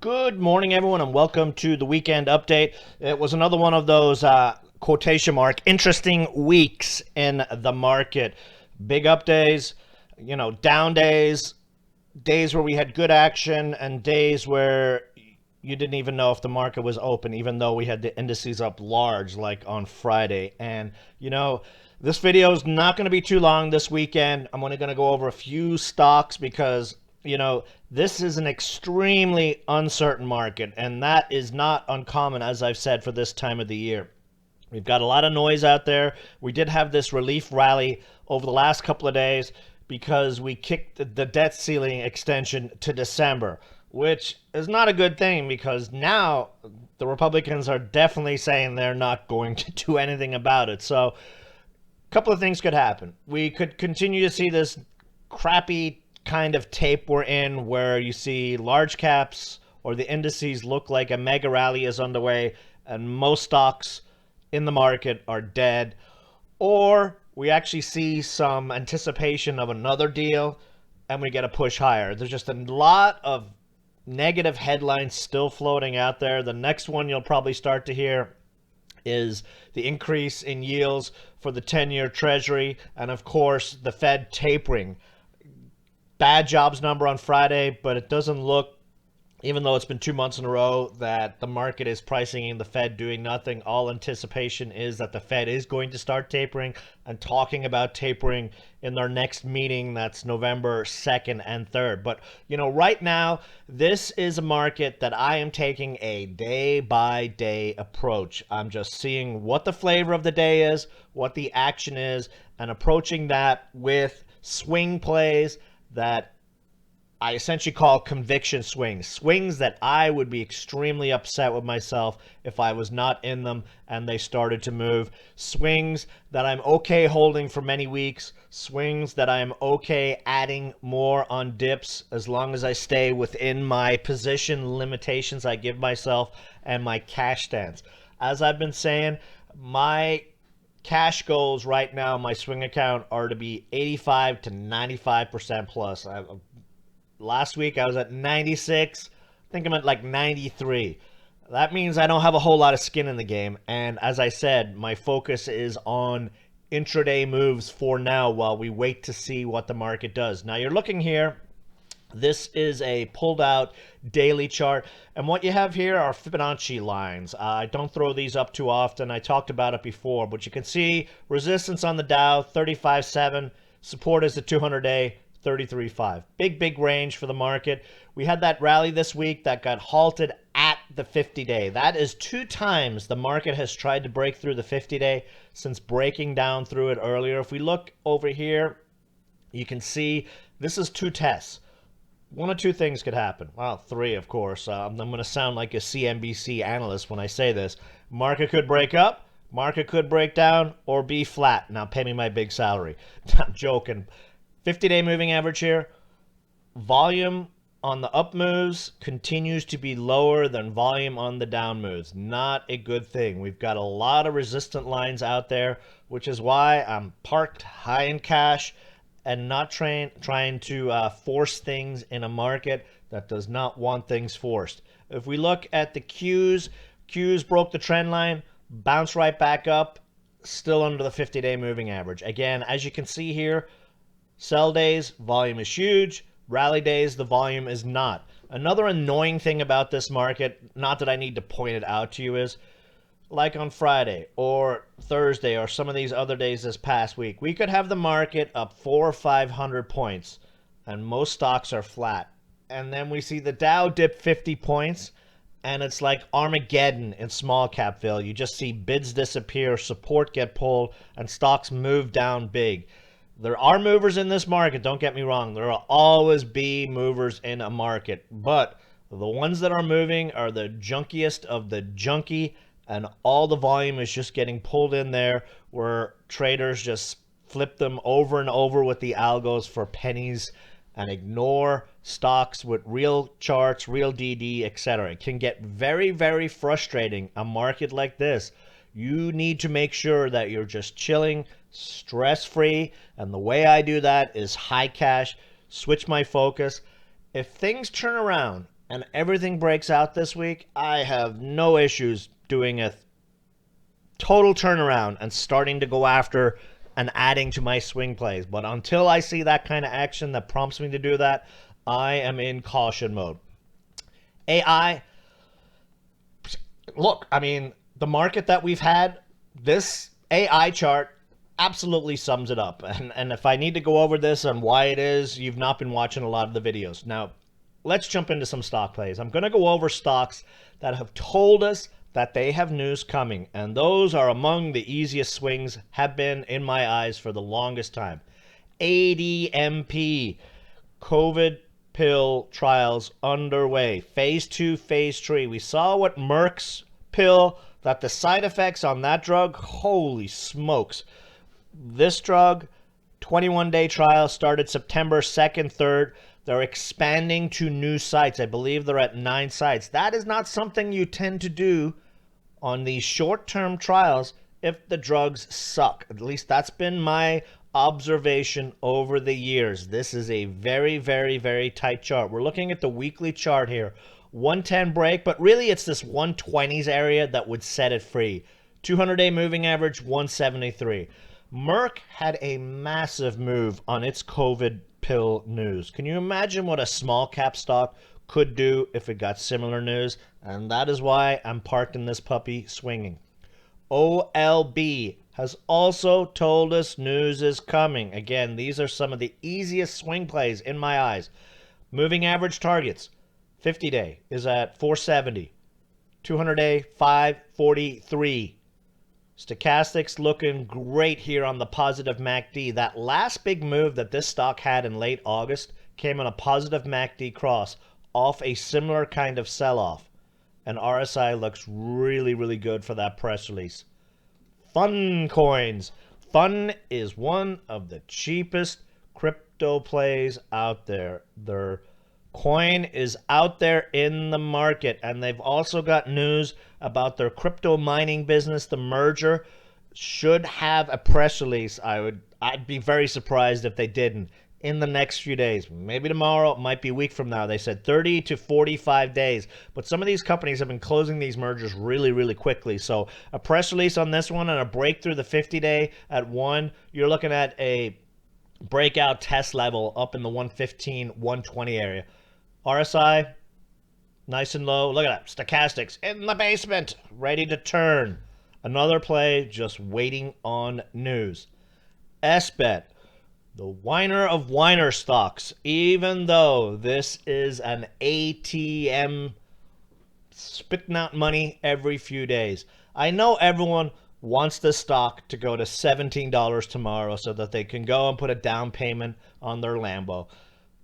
Good morning, everyone, and welcome to the weekend update. It was another one of those quotation mark interesting weeks in the market. Big up days, down days, days where we had good action, and days where you didn't even know if the market was open, even though we had the indices up large, like on Friday. And this video is not going to be too long this weekend. I'm only going to go over a few stocks because this is an extremely uncertain market, and that is not uncommon, as I've said, for this time of the year. We've got a lot of noise out there. We did have this relief rally over the last couple of days because we kicked the debt ceiling extension to December, which is not a good thing because now the Republicans are definitely saying they're not going to do anything about it. So a couple of things could happen. We could continue to see this crappy kind of tape we're in where you see large caps or the indices look like a mega rally is underway and most stocks in the market are dead, or we actually see some anticipation of another deal and we get a push higher. There's just a lot of negative headlines still floating out there. The next one you'll probably start to hear is the increase in yields for the 10-year Treasury, and of course the Fed tapering. Bad jobs number on Friday, but it doesn't look, even though it's been 2 months in a row, that the market is pricing in the Fed doing nothing. All anticipation is that the Fed is going to start tapering and talking about tapering in their next meeting. That's November 2nd and 3rd. But, right now, this is a market that I am taking a day-by-day approach. I'm just seeing what the flavor of the day is, what the action is, and approaching that with swing plays that I essentially call conviction swings. Swings that I would be extremely upset with myself if I was not in them and they started to move. Swings that I'm okay holding for many weeks. Swings that I'm okay adding more on dips as long as I stay within my position limitations I give myself and my cash stance. As I've been saying, my cash goals right now, my swing account, are to be 85 to 95% plus. Last week I was at 96. I think I'm at like 93. That means I don't have a whole lot of skin in the game. And as I said, my focus is on intraday moves for now while we wait to see what the market does. Now you're looking here. This is a pulled out daily chart. And what you have here are Fibonacci lines. I don't throw these up too often. I talked about it before, but you can see resistance on the Dow, 35.7. Support is the 200-day, 33.5. Big range for the market. We had that rally this week that got halted at the 50-day. That is 2 times the market has tried to break through the 50-day since breaking down through it earlier. If we look over here, you can see this is 2 tests. One of 2 things could happen. Well, 3, of course. I'm going to sound like a CNBC analyst when I say this. Market could break up, market could break down, or be flat. Now, pay me my big salary. I'm joking. 50-day moving average here. Volume on the up moves continues to be lower than volume on the down moves. Not a good thing. We've got a lot of resistant lines out there, which is why I'm parked high in cash and not trying to force things in a market that does not want things forced. If we look at the Qs broke the trend line, bounced right back up, still under the 50-day moving average. Again, as you can see here, sell days, volume is huge. Rally days, the volume is not. Another annoying thing about this market, not that I need to point it out to you, is like on Friday or Thursday or some of these other days this past week, we could have the market up 400 or 500 points and most stocks are flat. And then we see the Dow dip 50 points and it's like Armageddon in small capville. You just see bids disappear, support get pulled, and stocks move down big. There are movers in this market, don't get me wrong. There will always be movers in a market. But the ones that are moving are the junkiest of the junky, and all the volume is just getting pulled in there where traders just flip them over and over with the algos for pennies and ignore stocks with real charts, real DD, etc. It can get very frustrating, a market like this. You need to make sure that you're just chilling, stress-free, and the way I do that is high cash, switch my focus. If things turn around and everything breaks out this week, I have no issues doing a total turnaround and starting to go after and adding to my swing plays. But until I see that kind of action that prompts me to do that, I am in caution mode. AI, look, I mean, the market that we've had, this AI chart absolutely sums it up. And if I need to go over this and why it is, you've not been watching a lot of the videos. Now, let's jump into some stock plays. I'm going to go over stocks that have told us that they have news coming, and those are among the easiest swings, have been in my eyes for the longest time. ADMP, COVID pill trials underway. Phase 2, phase 3. We saw what Merck's pill, that the side effects on that drug, holy smokes. This drug, 21-day trial started September 2nd, 3rd. They're expanding to new sites. I believe they're at 9 sites. That is not something you tend to do on these short-term trials if the drugs suck. At least that's been my observation over the years. This is a very, very, very tight chart. We're looking at the weekly chart here. 110 break, but really it's this 120s area that would set it free. 200-day moving average, 173. Merck had a massive move on its COVID pill news. Can you imagine what a small cap stock could do if it got similar news? And that is why I'm parked in this puppy swinging. OLB has also told us news is coming. Again, these are some of the easiest swing plays in my eyes. Moving average targets. 50-day is at 470. 200-day, 543. Stochastics looking great here on the positive MACD. That last big move that this stock had in late August came on a positive MACD cross off a similar kind of sell-off. And RSI looks really, really good for that press release. PHUN coins. PHUN is one of the cheapest crypto plays out there. Their coin is out there in the market, and they've also got news about their crypto mining business. The merger should have a press release. I'd be very surprised if they didn't in the next few days. Maybe tomorrow, it might be a week from now. They said 30 to 45 days. But some of these companies have been closing these mergers really, really quickly. So a press release on this one and a break through the 50-day at 1, you're looking at a breakout test level up in the 115, 120 area. RSI, nice and low. Look at that. Stochastics in the basement, ready to turn. Another play just waiting on news. SBET, the whiner of whiner stocks, even though this is an ATM spitting out money every few days. I know everyone wants this stock to go to $17 tomorrow so that they can go and put a down payment on their Lambo.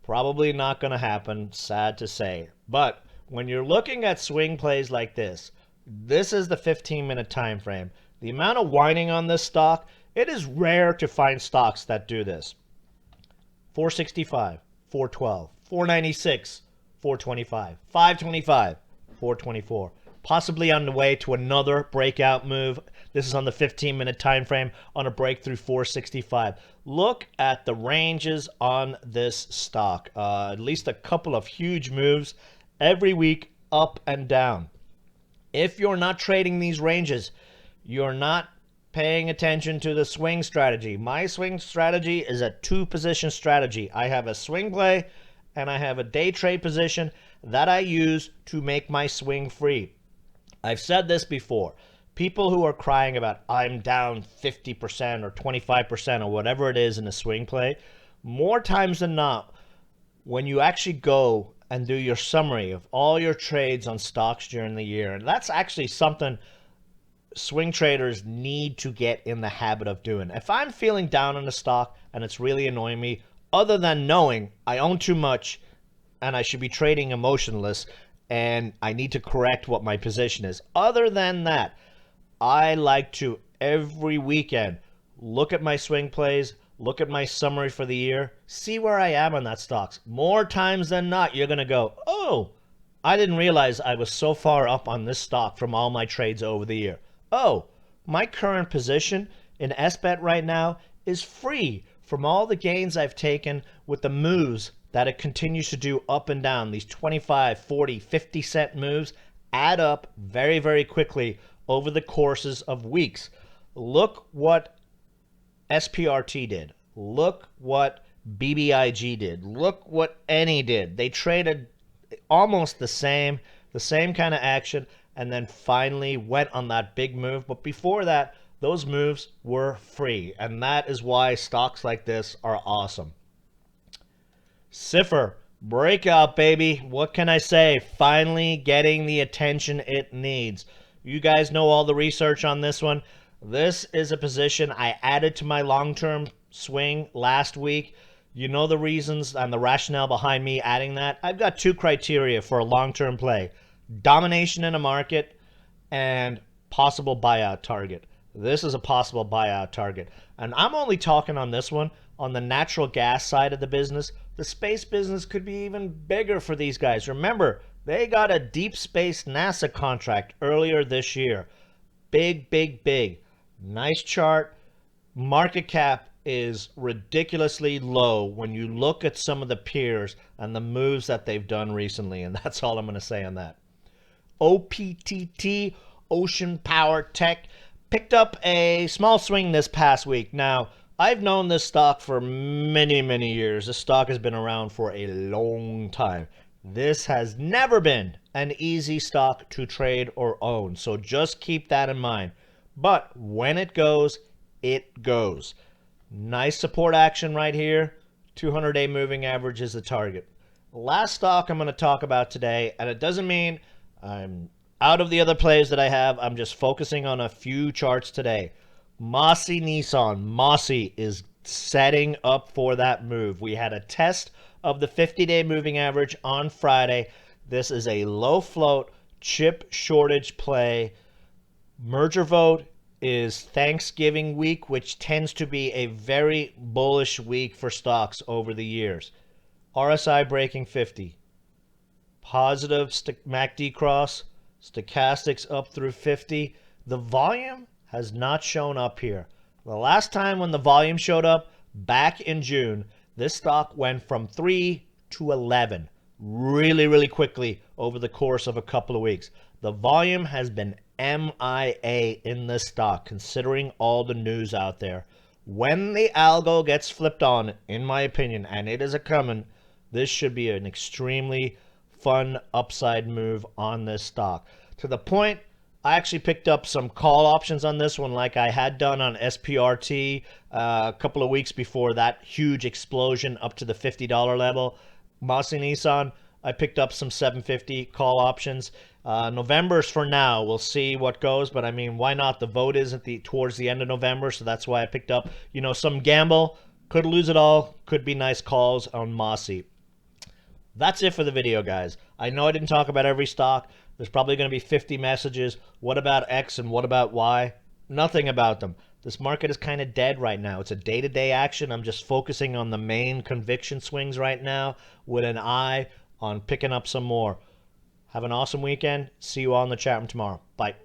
Probably not going to happen, sad to say. But when you're looking at swing plays like this, this is the 15-minute time frame. The amount of whining on this stock, it is rare to find stocks that do this. 465, 412, 496, 425, 525, 424. Possibly on the way to another breakout move. This is on the 15-minute time frame on a breakthrough 465. Look at the ranges on this stock. At least a couple of huge moves every week up and down. If you're not trading these ranges, you're not paying attention to the swing strategy. My swing strategy is a 2-position strategy. I have a swing play and I have a day trade position that I use to make my swing free. I've said this before. People who are crying about I'm down 50% or 25% or whatever it is in a swing play, more times than not, when you actually go and do your summary of all your trades on stocks during the year, and that's actually something swing traders need to get in the habit of doing. If I'm feeling down on a stock and it's really annoying me, other than knowing I own too much and I should be trading emotionless and I need to correct what my position is, other than that, I like to every weekend look at my swing plays, look at my summary for the year, see where I am on that stocks. More times than not, you're going to go, oh, I didn't realize I was so far up on this stock from all my trades over the year. Oh, my current position in SBET right now is free from all the gains I've taken with the moves that it continues to do up and down. These 25, 40, 50-cent moves add up very, very quickly over the courses of weeks. Look what SPRT did. Look what BBIG did. Look what any did. They traded almost the same kind of action, and then finally went on that big move. But before that, those moves were free, and that is why stocks like this are awesome. SYPR, breakout, baby. What can I say? Finally getting the attention it needs. You guys know all the research on this one. This is a position I added to my long-term swing last week. You know the reasons and the rationale behind me adding that. I've got two criteria for a long-term play: domination in a market and possible buyout target. This is a possible buyout target. And I'm only talking on this one on the natural gas side of the business. The space business could be even bigger for these guys. Remember, they got a deep space NASA contract earlier this year. Big, big, big. Nice chart. Market cap is ridiculously low when you look at some of the peers and the moves that they've done recently. And that's all I'm going to say on that. OPTT, Ocean Power Tech, picked up a small swing this past week. Now, I've known this stock for many, many years. This stock has been around for a long time. This has never been an easy stock to trade or own, so just keep that in mind. But when it goes, it goes. Nice support action right here. 200-day moving average is the target. Last stock I'm going to talk about today, and it doesn't mean I'm out of the other plays that I have. I'm just focusing on a few charts today. MOSY Nissan. MOSY is setting up for that move. We had a test of the 50-day moving average on Friday. This is a low float chip shortage play. Merger vote is Thanksgiving week, which tends to be a very bullish week for stocks over the years. RSI breaking 50. Positive MACD cross. Stochastics up through 50. The volume has not shown up here. The last time when the volume showed up, back in June, this stock went from 3 to 11 really, really quickly over the course of a couple of weeks. The volume has been MIA in this stock, considering all the news out there. When the algo gets flipped on, in my opinion, and it is a coming, this should be an extremely fun upside move on this stock. To the point, I actually picked up some call options on this one like I had done on SPRT a couple of weeks before that huge explosion up to the $50 level. MOSY Nissan, I picked up some 750 call options. November's for now. We'll see what goes, but I mean, why not? The vote is towards the end of November, so that's why I picked up, some gamble. Could lose it all. Could be nice calls on MOSY. That's it for the video, guys. I know I didn't talk about every stock. There's probably going to be 50 messages. What about X and what about Y? Nothing about them. This market is kind of dead right now. It's a day-to-day action. I'm just focusing on the main conviction swings right now with an eye on picking up some more. Have an awesome weekend. See you all in the chat room tomorrow. Bye.